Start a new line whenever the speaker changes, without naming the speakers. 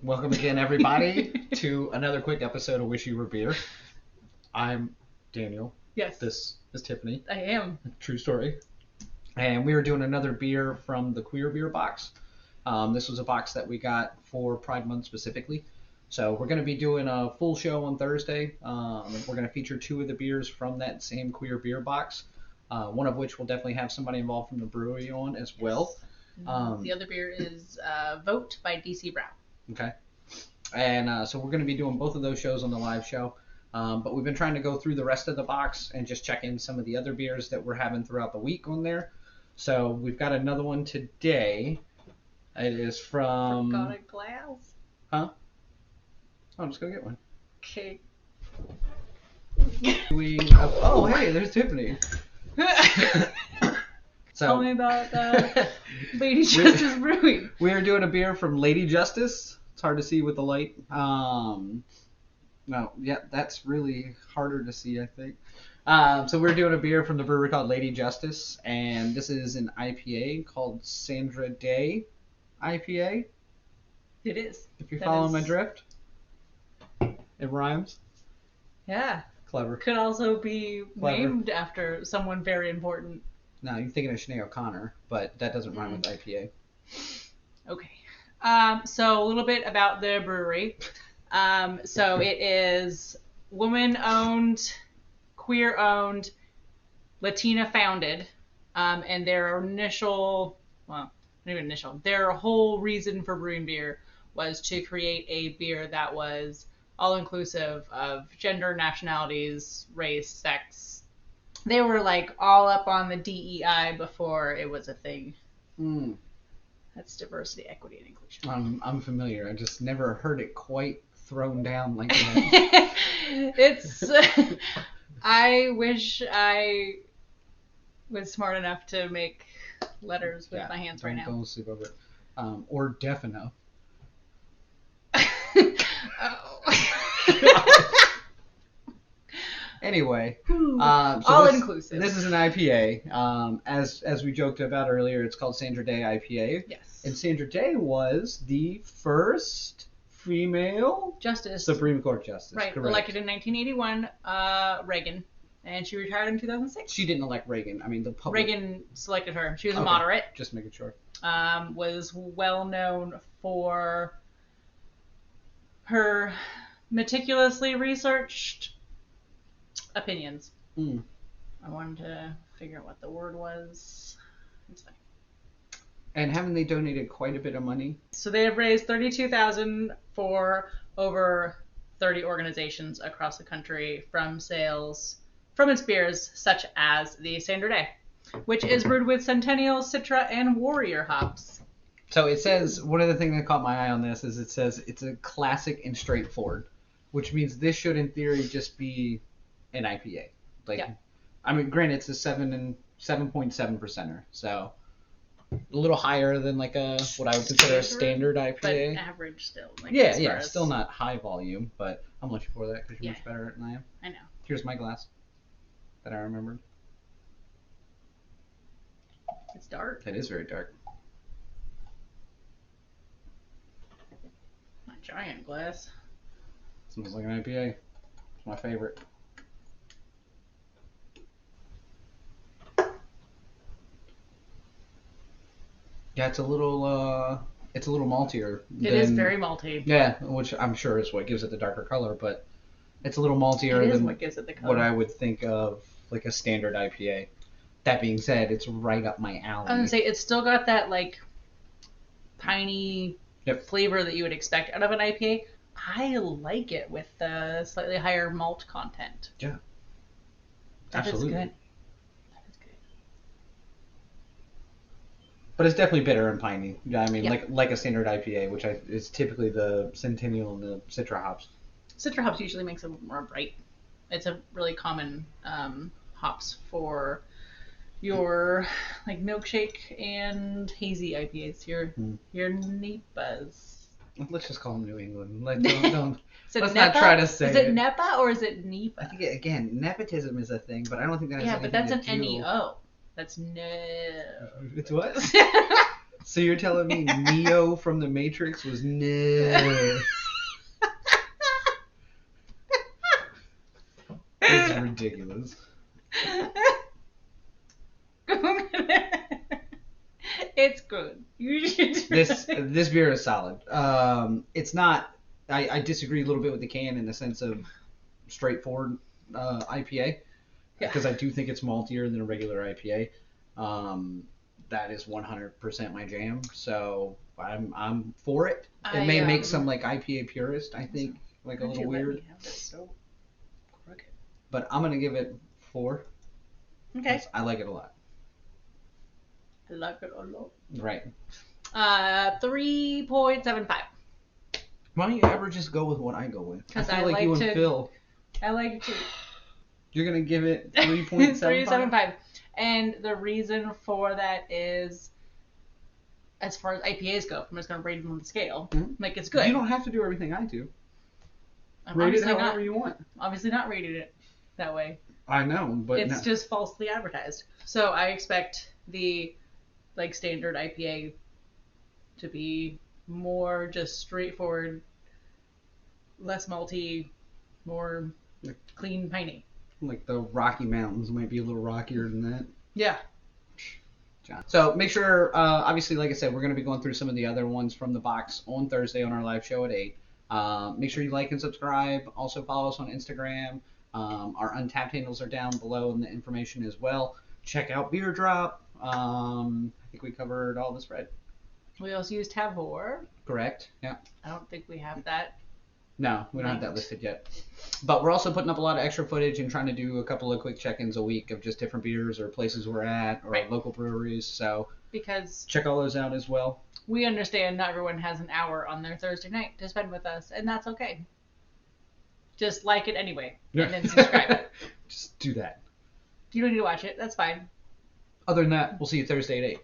Welcome again, everybody, to another quick episode of Wish You Were Beer. I'm Daniel.
Yes.
This is Tiffany.
I am.
True story. And we are doing another beer from the Queer Beer box. This was a box that we got for Pride Month specifically. So we're going to be doing a full show on Thursday. We're going to feature two of the beers from that same Queer Beer box, one of which will definitely have somebody involved from the brewery on as well.
The other beer is Vote by DC Brown.
Okay. And so we're going to be doing both of those shows on the live show. But we've been trying to go through the rest of the box and just check in some of the other beers that we're having throughout the week on there. So we've got another one today. It is from...
Forgot a glass?
Huh? Oh, let's go get one.
Okay.
Oh, hey, there's Tiffany.
Tell me about Lady Justice Brewing.
We are doing a beer from Lady Justice. It's hard to see with the light. No, yeah, that's really harder to see, I think. So we're doing a beer from the brewery called Lady Justice, and this is an IPA called Sandra Day IPA.
It is.
If you follow my drift. It rhymes.
Yeah.
Clever.
Could also be
Clever.
named after someone very important.
No, you're thinking of Sinead O'Connor, but that doesn't rhyme with IPA.
Okay. So a little bit about the brewery. So it is woman-owned, queer-owned, Latina-founded, and their their whole reason for brewing beer was to create a beer that was all-inclusive of gender, nationalities, race, sex. They were like all up on the DEI before it was a thing.
Mm.
That's diversity, equity, and inclusion.
I'm familiar. I just never heard it quite thrown down like that.
It's. I wish I was smart enough to make letters with my hands right now.
Don't sleep over it. Or deaf enough. Anyway,
all inclusive.
This is an IPA. As we joked about earlier, it's called Sandra Day IPA.
Yes.
And Sandra Day was the first female
Justice.
Supreme Court Justice.
Right.
Correct.
Elected in 1981, Reagan, and she retired in 2006.
She didn't elect Reagan. I mean, the public.
Reagan selected her. She was a moderate.
Just making sure.
Was well known for her meticulously researched opinions.
Mm.
I wanted to figure out what the word was. It's fine.
And haven't they donated quite a bit of money?
So they have raised $32,000 for over 30 organizations across the country from sales from its beers, such as the Sandra Day, which is brewed with Centennial, Citra, and Warrior hops.
So it says, one of the things that caught my eye on this is it says it's a classic and straightforward, which means this should in theory just be an IPA. Like, yeah. I mean, granted, it's a 7.7%er, so a little higher than like what I would consider a standard IPA.
But average still. Like
yeah, still not high volume, but I'm much for that because you're much better than I am.
I know.
Here's my glass that I remembered.
It's dark.
It is very dark.
My giant glass.
Smells like an IPA. It's my favorite. Yeah, it's a little maltier.
It is very malty.
Yeah, which I'm sure is what gives it the darker color, but it's a little maltier than
what gives it the color.
What I would think of like a standard IPA. That being said, it's right up my alley.
I was gonna say it's still got that like piney flavor that you would expect out of an IPA. I like it with the slightly higher malt content.
Yeah.
Absolutely.
That is good. But it's definitely bitter and piney. Yeah, I mean, like a standard IPA, which is typically the Centennial and the Citra hops.
Citra hops usually makes it more bright. It's a really common hops for your like milkshake and hazy IPAs. Your NEPAs.
Let's just call them New England. Let's
not
try to say
it. Is it NEPA or is it NEPA?
I think again, nepotism is a thing, but I don't think that has anything
but that's
to
an
do...
NEO. That's no.
It's what? So you're telling me Neo from the Matrix was no? This is ridiculous.
It's good. You should.
This beer is solid. It's not. I disagree a little bit with the can in the sense of straightforward IPA, because I do think it's maltier than a regular IPA. That is 100% my jam. So I'm for it. It may make some like IPA purist, I think, like a little weird.
So crooked.
But I'm gonna give it 4.
Okay.
I like it a lot.
I like it a lot.
Right.
3.75.
Why don't you ever just go with what I go with? I feel like you and Phil.
I like it too.
You're gonna give it 3.75?
3.75. And the reason for that is, as far as IPAs go, I'm just gonna rate them on the scale.
Mm-hmm.
Like, it's good.
You don't have to do everything I do.
I'm
rate it however you want.
Obviously not rated it that way.
I know, but
it's just falsely advertised. So I expect the like standard IPA to be more just straightforward, less malty, more clean, piney.
Like the Rocky Mountains might be a little rockier than that.
Yeah.
So make sure, obviously, like I said, we're going to be going through some of the other ones from the box on Thursday on our live show at 8. Make sure you like and subscribe. Also follow us on Instagram. Our Untapped handles are down below in the information as well. Check out Beer Drop. I think we covered all the spread.
We also use Tavor.
Correct. Yeah.
I don't think we have that.
No, we don't have that listed yet. But we're also putting up a lot of extra footage and trying to do a couple of quick check-ins a week of just different beers or places we're at or local breweries. So
because
check all those out as well.
We understand not everyone has an hour on their Thursday night to spend with us, and that's okay. Just like it anyway, and then subscribe.
Just do that.
You don't need to watch it. That's fine.
Other than that, we'll see you Thursday at 8.